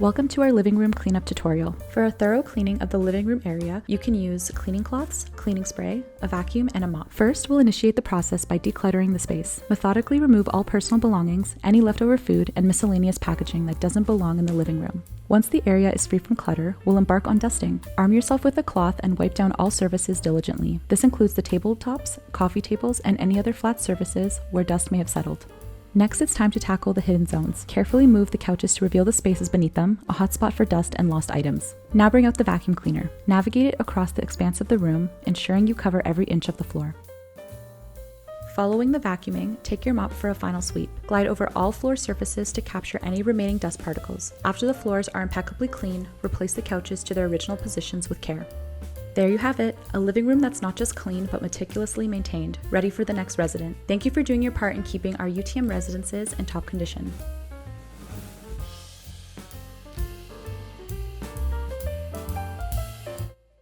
Welcome to our living room cleanup tutorial. For a thorough cleaning of the living room area, you can use cleaning cloths, cleaning spray, a vacuum, and a mop. First, we'll initiate the process by decluttering the space. Methodically remove all personal belongings, any leftover food, and miscellaneous packaging that doesn't belong in the living room. Once the area is free from clutter, we'll embark on dusting. Arm yourself with a cloth and wipe down all surfaces diligently. This includes the tabletops, coffee tables, and any other flat surfaces where dust may have settled. Next, it's time to tackle the hidden zones. Carefully move the couches to reveal the spaces beneath them, a hotspot for dust and lost items. Now bring out the vacuum cleaner. Navigate it across the expanse of the room, ensuring you cover every inch of the floor. Following the vacuuming, take your mop for a final sweep. Glide over all floor surfaces to capture any remaining dust particles. After the floors are impeccably clean, replace the couches to their original positions with care. There you have it, a living room that's not just clean but meticulously maintained, ready for the next resident. Thank you for doing your part in keeping our UTM residences in top condition.